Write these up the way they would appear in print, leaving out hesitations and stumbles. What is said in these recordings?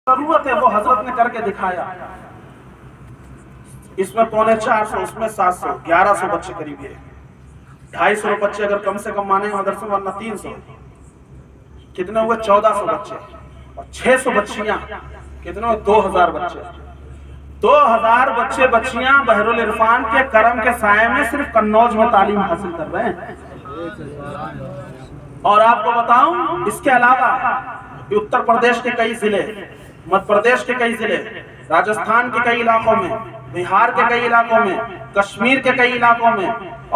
ضرورت ہے وہ حضرت نے کر کے دکھایا. اس میں 450 اس میں 700 1100 بچے قریب ہے. 250 بچے اگر کم سے کم مانے مدرسے میں ورنہ 300 کتنے ہوئے 1400 بچے اور 600 بچیاں کتنے ہوئے 2000 بچے. 2000 بچے بچیاں بحرالعرفان کے کرم کے سائے میں صرف قنوج میں تعلیم حاصل کر رہے ہیں. اور آپ کو بتاؤں اس کے علاوہ اتر پردیش کے کئی ضلع، مدھیہ پردیش کے کئی ضلع، راجستھان کے کئی علاقوں میں، بہار کے کئی علاقوں میں، کشمیر کے کئی علاقوں میں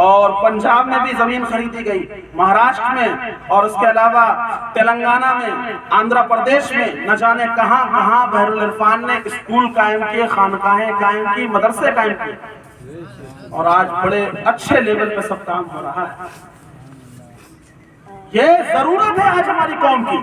اور پنجاب میں بھی زمین خریدی گئی، مہاراشٹر میں اور اس کے علاوہ تلنگانہ میں، آندھرا پردیش میں، نہ جانے کہاں کہاں بحرالعرفان نے اسکول قائم کیے، خانقاہیں قائم کی، مدرسے قائم کیے اور آج بڑے اچھے لیول پہ سب کام ہو رہا ہے. یہ ضرورت ہے آج ہماری قوم کی،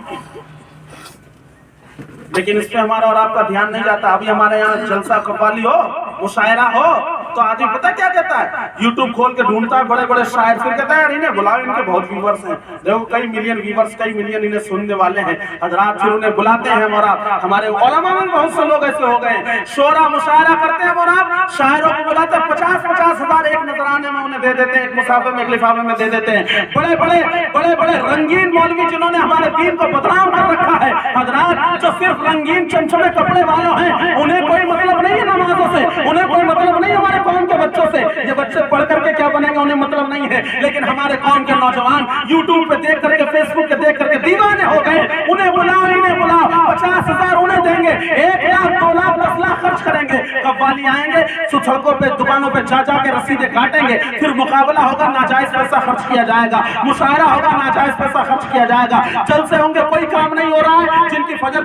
لیکن اس پہ ہمارا اور آپ کا دھیان نہیں جاتا. ابھی ہمارے یہاں جلسہ قوالی ہو، مشاعرہ ہو تو آدمی پتہ کیا کہتا ہے، یوٹیوب کھول کے ڈھونڈتا ہے بڑے بڑے شاعر، پھر کہتا ہے یار انہیں بلاؤ، ان کے بہت ویورز ہیں، دیکھو کئی ملین ویورز، کئی ملین انہیں سننے والے ہیں. حضرات پھر انہیں بلاتے ہیں اور ہمارے علماء میں بہت سے لوگ ایسے ہو گئے ہیں، شعرا مشاعرہ کرتے ہیں اور آپ شاعروں کو بلاتے ہیں، 50 ہزار ایک نذرانے میں انہیں دے دیتے ہیں، ایک مسافر میں ایک لفافے میں دے دیتے ہیں. بڑے بڑے رنگین مولوی جنہوں نے ہمارے دین کو بدنام کر رکھا ہے، حضرات جو صرف رنگین چمچمے کپڑے والوں ہیں، انہیں کوئی مطلب نہیں ہے نمازوں سے، انہیں کوئی مطلب نہیں ہمارے قوم کے بچوں سے. یہ بچے پڑھ کر کے کیا بنیں گے انہیں مطلب نہیں ہے، لیکن ہمارے قوم کے نوجوان یوٹیوب پہ دیکھ کر کے، فیس بک پہ دیکھ کر کے دیوانے ہو گئے. انہیں بلاؤ، انہیں بلاؤ، 50 ہزار انہیں دیں گے، 1 لاکھ 2 لاکھ 10 لاکھ خرچ کریں گے. قوالی آئیں گے، سڑکوں پہ دکانوں پہ جا کے رسیدیں کاٹیں گے، پھر مقابلہ ہوگا، ناجائز پیسہ خرچ کیا جائے گا، مشاعرہ ہوگا، ناجائز پیسہ خرچ کیا جائے گا. جلسے ہوں گے، کوئی کام نہیں ہو رہا ہے. جن کی فجر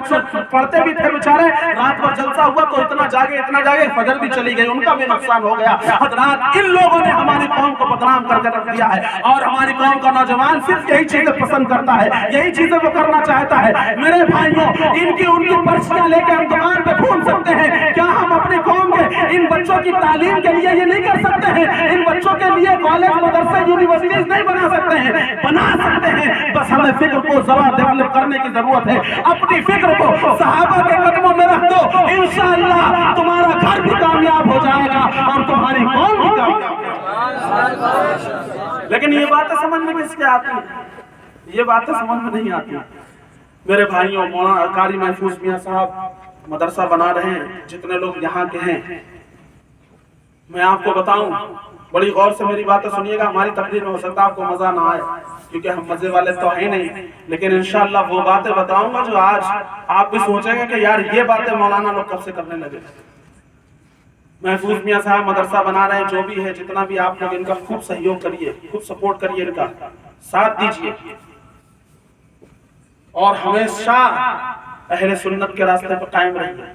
پڑھتے بھی تھے بیچارے، رات بھر جلسہ ہوا تو اتنا جاگے فجر بھی چلی گئی، ان کا بھی نقصان ہو گیا. حضرات ان لوگوں نے ہماری قوم کو بدنام کر کے رکھ دیا ہے اور ہماری قوم کا نوجوان صرف یہی چیزیں پسند کرتا ہے، یہی چیزیں وہ کرنا چاہتا ہے. میرے بھائیوں، ان کی پرچیاں لے کے ہم دکان پہ گھوم سکتے ہیں، کیا ہم اپنی قوم کے ان بچوں کی تعلیم کے لیے یہ نہیں کر سکتے ہیں؟ ان بچوں کے لیے کالج، مدرسے، یونیورسٹیز نہیں بنا سکتے ہیں؟ بنا سکتے ہیں، بس ہمیں فکر کو ذرا ڈیولپ کرنے کی ضرورت ہے. اپنی فکر کو صحابہ کے قدموں میں رکھ دو، انشاءاللہ تمہارا گھر بھی کامیاب ہو جائے گا اور تمہاری قوم بھی کامیاب ہو جائے گا. لیکن یہ باتیں سمجھ میں کس کے آتی ہیں؟ یہ باتیں سمجھ میں نہیں آتی. میرے بھائیوں، مولانا قاری محفوظ میاں صاحب مدرسہ بنا رہے ہیں، جتنے لوگ یہاں کے ہیں میں آپ کو بتاؤں، بڑی غور سے میری باتیں سنیے گا. ہماری تقریر میں ہو سکتا ہے آپ کو مزہ نہ آئے کیونکہ ہم مزے والے تو ہیں نہیں، لیکن انشاءاللہ وہ باتیں بتاؤں گا جو آج آپ بھی سوچیں گے کہ یار یہ باتیں مولانا لوگ کب سے کرنے لگے. محفوظ میاں صاحب مدرسہ بنا رہے ہیں، جو بھی ہے جتنا بھی آپ لوگ ان کا خوب سہیوگ کریے، خوب سپورٹ کریے، ان کا ساتھ دیجئے اور ہمیشہ اہل سنت کے راستے پر قائم رہیے.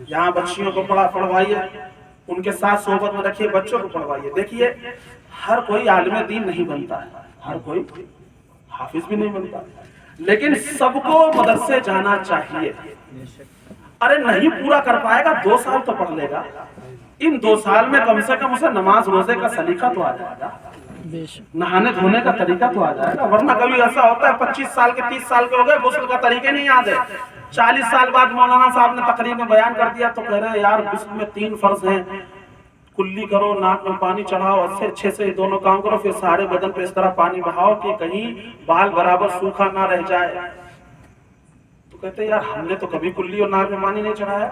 یہاں بچیوں کو پڑھوائیے، ان کے ساتھ صحبت میں رکھیے، بچوں کو پڑھوائیے. دیکھیے ہر کوئی عالم دین نہیں بنتا ہے، ہر کوئی حافظ بھی نہیں بنتا، لیکن سب کو مدرسے جانا چاہیے. ارے نہیں پورا کر پائے گا 2 سال تو پڑھ لے گا، ان 2 سال میں کم سے کم اسے نماز روزے کا سلیقہ تو آ جائے گا، نہانے دھونے کا طریقہ تو آ جائے گا. ورنہ کبھی ایسا ہوتا ہے 25 سال کے 30 سال کے ہو گئے، غسل کا طریقے نہیں یاد ہے. 40 سال بعد مولانا صاحب نے تقریر میں بیان کر دیا تو کہہ رہے ہیں یار غسل میں 3 فرض ہیں، کلی کرو، ناک میں پانی چڑھاؤ، اچھے سے دونوں کام کرو، پھر سارے بدن پہ اس طرح پانی بہاؤ کہ کہیں بال برابر سوکھا نہ رہ جائے. تو کہتے ہیں یار ہم نے تو کبھی کلی اور ناک میں پانی نہیں چڑھایا،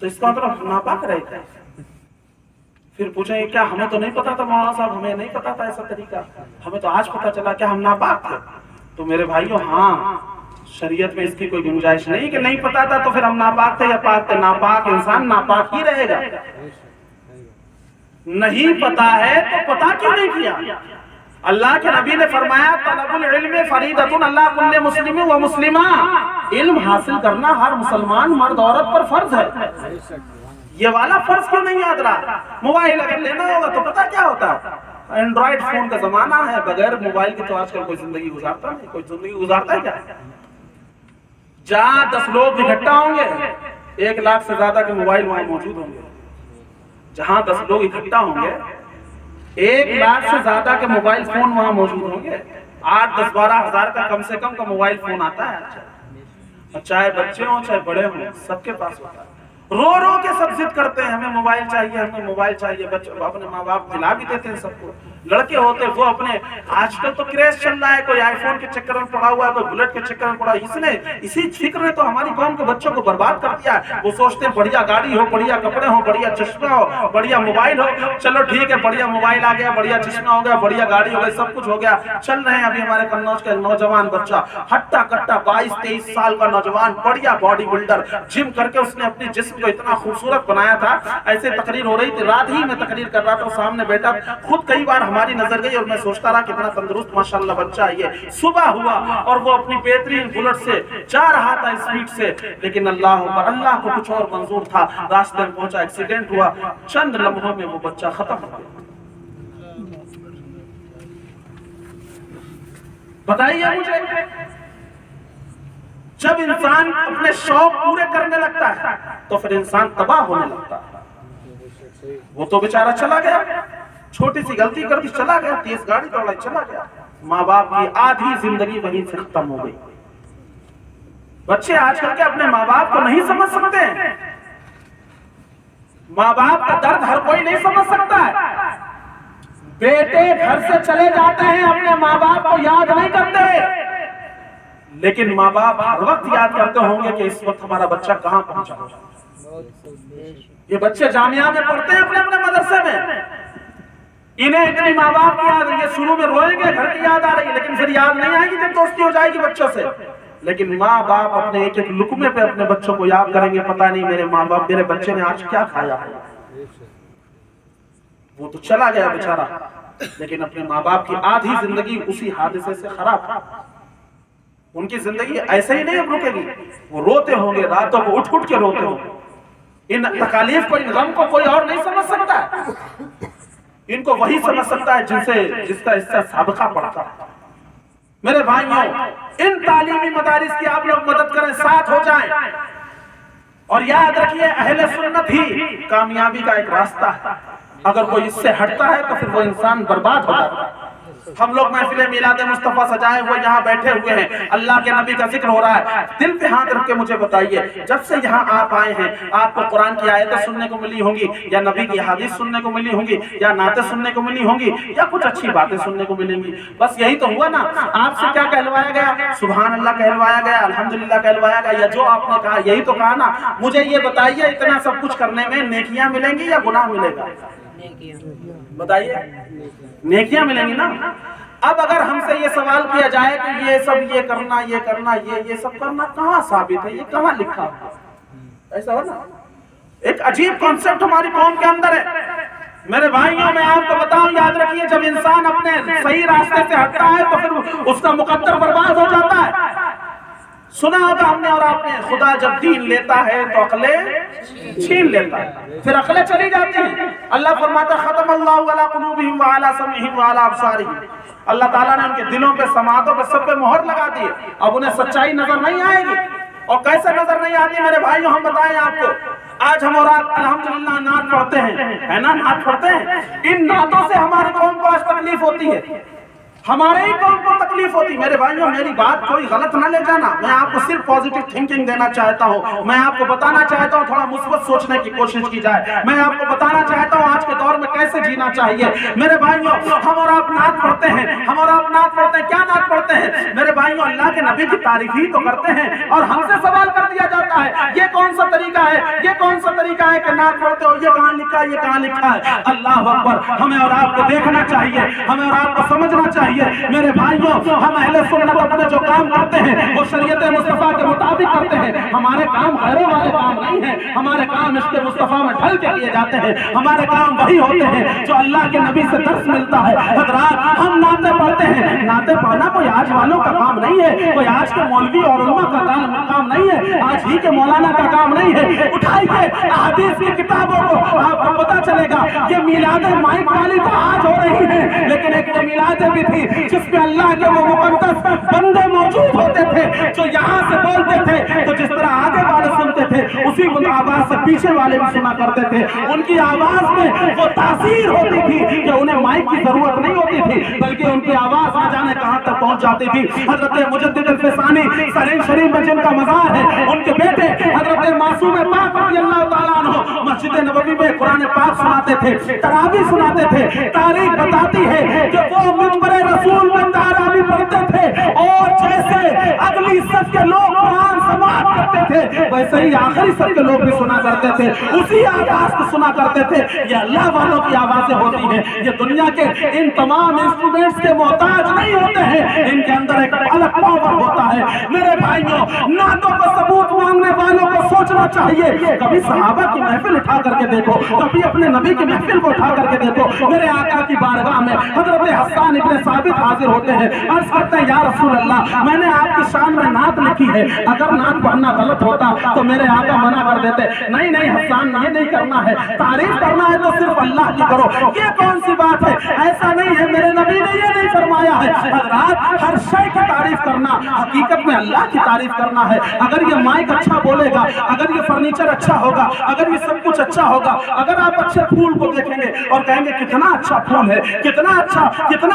تو اس کا مطلب ناپاک رہے گا. پھر پوچھیں گے کیا ہمیں تو نہیں پتا تھا مولانا صاحب، ہمیں نہیں پتا تھا ایسا طریقہ، ہمیں تو آج پتا چلا کہ ہم ناپاک تھے. تو میرے بھائیوں، ہاں شریعت میں اس کی کوئی گنجائش نہیں کہ نہیں پتا تھا تو پھر ہم ناپاک تھے یا پاک تھے. ناپاک انسان ناپاک ہی رہے گا. نہیں پتا ہے تو پتا کیوں نہیں کیا؟ اللہ کے نبی نے فرمایا طلب العلم فریضۃ علی کل مسلم و مسلمہ، علم حاصل کرنا ہر مسلمان مرد عورت پر فرض ہے. یہ والا فرض کیوں نہیں یاد رہا؟ موبائل اگر لینا ہوگا تو پتا کیا ہوتا ہے، اینڈرائڈ فون کا زمانہ ہے، بغیر موبائل کی تو آج کل کوئی زندگی گزارتا نہیں. کوئی زندگی گزارتا ہے کیا؟ جہاں 10 لوگ اکٹھا ہوں گے 1 لاکھ سے زیادہ کے موبائل وہاں موجود ہوں گے. جہاں 10 لوگ اکٹھا ہوں گے 1 لاکھ سے زیادہ کے موبائل فون وہاں موجود ہوں گے. 8 10 12 ہزار کا کم سے کم کا موبائل فون آتا ہے. چاہے بچے ہوں چاہے بڑے ہوں سب کے پاس ہوتا ہے. رو رو کے سب ضد کرتے ہیں ہمیں موبائل چاہیے ہمیں موبائل چاہیے. بچے اپنے ماں باپ دلا بھی دیتے ہیں سب کو. لڑکے ہوتے وہ اپنے آج کل تو کریز چل رہا ہے, کوئی آئی فون کے چکر میں پڑا ہوا ہے, کوئی بلٹ کے چکر میں پڑا. اسی فکر نے تو ہماری قوم کے بچوں کو برباد کر دیا ہے. وہ سوچتے ہیں بڑھیا گاڑی ہو, بڑھیا کپڑے ہو, بڑھیا چشمہ ہو, بڑھیا موبائل ہو. چلو ٹھیک ہے, بڑھیا موبائل آ گیا, بڑھیا چشمہ ہو گیا, بڑھیا گاڑی ہو گئی, سب کچھ ہو گیا, چل رہے ہیں. ابھی ہمارے قنوج کا نوجوان بچہ ہٹا کٹا 22-23 سال کا نوجوان, بڑھیا باڈی بلڈر, جم کر کے اس نے اپنے جسم کو اتنا خوبصورت بنایا تھا. ایسے تقریر ہو رہی تھی, رات ہی میں تقریر کر رہا تھا, سامنے بیٹا خود کئی بار ہماری نظر گئی اور میں سوچتا رہا کتنا تندرست ماشاءاللہ بچہ ہے یہ. صبح ہوا اور وہ اپنی بہترین بلٹ سے جا رہا تھا اسپیڈ سے, لیکن اللہ کو کچھ اور منظور تھا. راستے میں پہنچا, ایکسیڈنٹ ہوا, چند لمحوں میں وہ بچہ ختم ہو گیا. بتائیے مجھے, جب انسان اپنے شوق پورے کرنے لگتا ہے تو پھر انسان تباہ ہونے لگتا ہے. وہ تو بیچارہ چلا گیا, چھوٹی سی غلطی کر دی چلا گیا, تیز گاڑی دوڑائی چلا گیا. ماں باپ کی آدھی زندگی وہیں سے ختم ہو گئی. بچے آج کل کے اپنے ماں باپ کو نہیں سمجھ سکتے. ماں باپ کا درد ہر کوئی نہیں سمجھ سکتا ہے. بیٹے گھر سے چلے جاتے ہیں, اپنے ماں باپ کو یاد نہیں کرتے, لیکن ماں باپ ہر وقت یاد کرتے ہوں گے کہ اس وقت ہمارا بچہ کہاں پہنچا. یہ بچے جامعہ میں پڑھتے ہیں اپنے اپنے مدرسے میں, انہیں اتنی ماں باپ کی یاد, یہ شروع میں روئیں گے, گھر کی یاد آ رہی ہے, لیکن پھر یاد نہیں آئے گی جب دوستی ہو جائے گی بچوں سے. لیکن ماں باپ اپنے ایک ایک لقمے پہ اپنے بچوں کو یاد کریں گے, پتہ نہیں میرے ماں باپ میرے بچے نے آج کیا کھایا ہے. وہ تو چلا گیا بیچارہ, لیکن اپنے ماں باپ کی آدھی زندگی اسی حادثے سے خراب ہے. ان کی زندگی ایسے ہی نہیں اب رکے گی, وہ روتے ہوں گے, راتوں کو اٹھ اٹھ کے روتے ہوں گے. ان تکالیف کو, ان غم کو کوئی اور نہیں سمجھ سکتا ہے. ان کو وہی سمجھ سکتا ہے جس کا اس سے سابقہ پڑتا ہے. میرے بھائیوں, ان تعلیمی مدارس کی آپ لوگ مدد کریں, ساتھ ہو جائیں, اور یاد رکھیے اہل سنت ہی کامیابی کا ایک راستہ ہے. اگر کوئی اس سے ہٹتا ہے تو پھر وہ انسان برباد ہو جاتا ہے. ہم لوگ محفل میلاد مصطفیٰ سجائے ہوئے یہاں بیٹھے ہوئے ہیں, اللہ کے نبی کا ذکر ہو رہا ہے. دل پہ ہاتھ رکھ کے مجھے بتائیے, جب سے یہاں آپ آئے ہیں آپ کو قرآن کی آیتیں سننے کو ملی ہوں گی, یا نبی کی حدیث سننے کو ملی ہوں گی, یا نعتیں سننے کو ملی ہوں گی, یا کچھ اچھی باتیں سننے کو ملیں گی. بس یہی تو ہوا نا. آپ سے کیا کہلوایا گیا؟ سبحان اللہ کہلوایا گیا, الحمدللہ کہلوایا گیا, یا جو آپ نے کہا یہی تو کہا نا. مجھے یہ بتائیے اتنا سب کچھ کرنے میں نیکیاں ملیں گی یا گناہ ملے گا؟ بتائیے, نیکیاں ملیں گی نا. اب اگر ہم سے یہ سوال کیا جائے کہ یہ سب یہ کرنا یہ سب کرنا کہاں ثابت ہے, یہ کہاں لکھا ہے؟ ایسا ہو نا, ایک عجیب کانسیپٹ ہماری قوم کے اندر ہے. میرے بھائیوں میں آپ کو بتاؤں, یاد رکھیے جب انسان اپنے صحیح راستے سے ہٹتا ہے تو پھر اس کا مقدر برباد ہو جاتا ہے. سنا ہوگا ہم نے اور آپ نے, خدا جب دین لیتا ہے تو عقلیں چھین لیتا ہے, پھر عقلیں چلی جاتی ہیں. اللہ فرماتا ختم اللہ علی قلوبہم وعلی سمعہم وعلی ابصارہم, اللہ تعالیٰ نے ان کے دلوں پہ سماعتوں پہ سب پہ مہر لگا دی. اب انہیں سچائی نظر نہیں آئے گی. اور کیسے نظر نہیں آتی میرے بھائیوں, ہم بتائیں آپ کو. آج ہم اور آپ الحمدللہ نعت پڑھتے ہیں, ہے نا, نعت پڑھتے ہیں. ان نعتوں سے ہمارے قوم کو آج تکلیف ہوتی ہے, ہمارے ہی قوم کو تکلیف ہوتی. میرے بھائیوں میری بات کوئی غلط نہ لے جانا, میں آپ کو صرف پازیٹیو تھنکنگ دینا چاہتا ہوں. میں آپ کو بتانا چاہتا ہوں تھوڑا مثبت سوچنے کی کوشش کی جائے. میں آپ کو بتانا چاہتا ہوں آج کے دور میں کیسے جینا چاہیے. میرے بھائیوں ہم اور آپ نعت پڑھتے ہیں, ہم اور آپ نعت پڑھتے ہیں. کیا نعت پڑھتے ہیں میرے بھائیوں؟ اللہ کے نبی کی تعریف ہی تو کرتے ہیں, اور ہم سے سوال کر دیا جاتا ہے یہ کون سا طریقہ ہے, یہ کون سا طریقہ ہے کہ نعت پڑھتے ہو, یہ کہاں لکھا ہے, یہ کہاں لکھا ہے. اللہ اکبر, ہمیں اور آپ کو دیکھنا چاہیے, ہمیں اور آپ کو سمجھنا چاہیے. میرے بھائیوں ہم اہل سنت اپنے جو کام کرتے ہیں وہ شریعت مصطفیٰ کے مطابق کرتے ہیں. ہمارے کام غیروں والے کام نہیں ہیں, ہمارے کام عشق مصطفیٰ میں ڈھل کے کیے جاتے ہیں. ہمارے کام وہی ہوتے ہیں جو اللہ کے نبی سے درس ملتا ہے. حضرات ہم نعتیں پڑھتے ہیں, نعتیں پڑھنا کوئی آج والوں کا کام نہیں ہے, کوئی آج کے مولوی اور علماء کا کام نہیں ہے, آج ہی کے مولانا کا کام نہیں ہے. اٹھائیے احادیث کی کتابوں کو, آپ کو پتا چلے گا. یہ میلاد مائک والی تو آج ہو رہی ہے, لیکن ایک میلاد بھی تھی جس میں اللہ کے وہ مقدس بندے موجود ہوتے تھے جو یہاں سے بولتے تھے تو جس طرح آگے والے سنتے بولتے تھے اسی آواز سے پیچھے والے بھی سنا کرتے تھے. ان کی آواز میں وہ تاثیر ہوتی تھی کہ انہیں مائک کی ضرورت نہیں ہوتی تھی بلکہ ان کی آواز نہ جانے کہاں تک پہنچ جاتی تھی. حضرت مجدد الفسانی سرین شریف میں جن کا مزار ہے, ان کے بیٹے حضرت معصوم پاک رضی اللہ تعالیٰ عنہ مسجد نبوی میں قرآن پاک سناتے تھے, تراویح سناتے تھے. تاریخ بتاتی ہے کہ وہ منبر رسول میں تراویح پڑھتے تھے اور جیسے اگلی صف کے لوگ قرآن سماعت کرتے تھے ویسے ہی آخری صف کے لوگ بھی سنا کرتے تھے, اسی آواز کو سنا کرتے تھے. یہ اللہ والوں کی آوازیں ہوتی ہیں, یہ دنیا کے ان تمام انسٹرومنٹس کے محتاج نہیں ہوتے ہیں, ان کے اندر ایک الگ پاور ہوتا ہے. میرے بھائیوں, نعتوں کو ثبوت مانگنے والوں کو سوچنا چاہیے, کبھی صحابہ کی محفل اٹھا کر کے دیکھو, کبھی اپنے نبی کی محفل کو اٹھا کر کے دیکھو. میرے آقا کی بارگاہ میں حضرت حسان ابن ثابت حاضر ہوتے ہیں, عرض کرتے ہیں یا رسول اللہ میں نے آپ کی شان میں نعت لکھی ہے, اگر نعت پڑھنا غلط ہوتا تو میرے آقا منع کر دیتے. نہیں نہیں حسان, یہ نہیں کرنا ہے, تعریف کرنا ہے تو صرف اللہ کی کرو. یہ کون سی بات ہے, ایسا نہیں ہے, میرے نبی نے یہ نہیں فرمایا ہے. حضرات ہر شے کی تعریف کرنا حقیقت میں اللہ کی تعریف کرنا ہے. اگر یہ مائک اچھا بولے گا, اگر یہ فرنیچر اچھا ہوگا, اگر یہ سب کچھ اچھا ہوگا, اگر آپ اچھے پھول کو دیکھیں گے اور کہیں گے کتنا اچھا پھول ہے, کتنا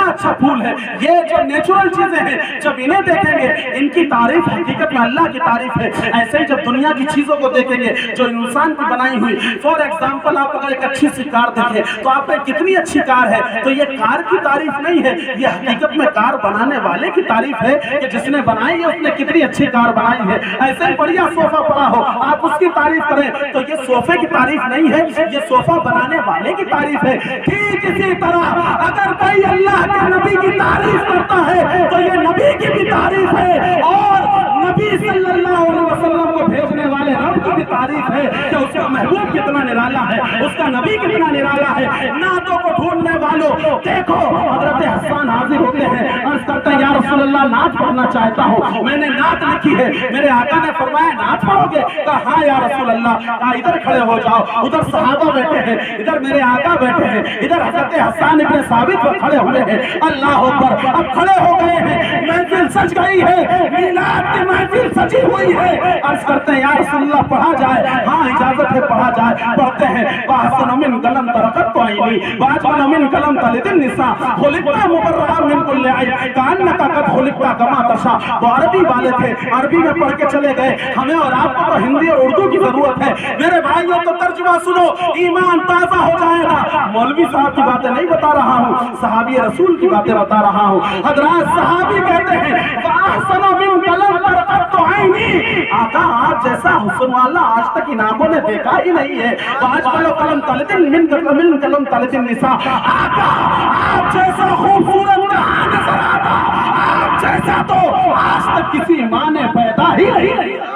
اچھا پھول ہے, یہ جو نیچرل چیزیں ہیں جب انہیں دیکھیں گے ان کی تعریف حقیقت میں اللہ کی تعریف ہے. ایسے ہی جب دنیا کی چیزوں کو دیکھیں گے جو انسان کی بنائی ہوئی, فور ایگزامپل آپ اگر ایک اچھی سی کار دیکھیں تو آپ نے کتنی اچھی کار ہے, تو یہ کار کی تعریف نہیں ہے, یہ حقیقت میں کار بنانے والے کی تعریف ہے کہ جس نے بنائی ہے اس نے کتنی اچھی کار بنائی ہے. ایسے ہی بڑھیا صوفہ پڑا ہو, آپ اس کی تعریف کریں تو یہ صوفے کی تعریف نہیں ہے, یہ صوفہ بنانے والے کی تعریف ہے. ٹھیک اسی طرح اگر کوئی اللہ کے نبی کی تعریف کرتا ہے تو یہ نبی کی بھی تعریف ہے, اور نبی صلی اللہ علیہ وسلم کو بھیجنے والے رب کی بھی تعریف ہے کہ اس کا محبوب کتنا نرالا ہے, اس کا نبی کتنا نرالا ہے. نعتوں کو ڈھونڈنے والوں دیکھو, حضرت حسان حاضر ہوتے ہیں, عرض کرتے ہیں یا رسول اللہ نعت پڑھنا چاہتا ہوں, میں نے نعت لکھی ہے. میرے آقا نے فرمایا نعت پڑھو گے, کہا ہاں یا رسول اللہ. کہا ادھر کھڑے ہو جاؤ, ادھر صحابہ بیٹھے ہیں, ادھر میرے آقا بیٹھے ہیں, ادھر حضرت حسان ابن ثابت پر کھڑے ہوئے ہیں. اللہ اکبر, اب کھڑے ہو گئے ہیں, محفل سج گئی ہے, میلاد کی محفل سجی ہوئی ہے. عرض کرتے ہیں یا رسول اللہ پڑھا جائے, ہاں اجازت ہے پڑھا جائے. پڑھتے ہیں وَأَحْسَنُ مِنْ قَلَمْ تَرَقَتْ عَيْنِي وَأَجْمَلَ مِنْ قَلَمْ تَلِدِ النِّسَاء خُلِقْتَ مُبَرَّأً مِنْ كُلِّ عَيْبٍ كَأَنَّكَ قَدْ خُلِقْتَ كَمَا تَشَاءُ. وہ عربی والے تھے, عربی میں پڑھ کے چلے گئے, ہمیں اور آپ کو تو ہندی اور اردو کی ضرورت ہے. میرے بھائیوں تو ترجمہ سنو, ایمان تازہ ہو جائے گا. مولوی صاحب کی باتیں نہیں بتا رہا ہوں, صحابی رسول کی باتیں بتا رہا ہوں. حضرات صحابی کہتے ہیں وَأَحْسَنُ مِنْ قَلَمْ تَرَقَتْ عَيْنِي, آقا آپ جیسا حسن والا آج تک ان آنکھوں نے دیکھا ہی نہیں ہے. وَأَجْمَلُ قَلَمْ تَلِدٍ مِنْ قَلَمْ تَلِدٍ النِّسَاء, آقا آپ جیسا خوبصورت کہاں نظر آتا, آپ جیسا تو آج تک کسی ماں نے پیدا ہی نہیں.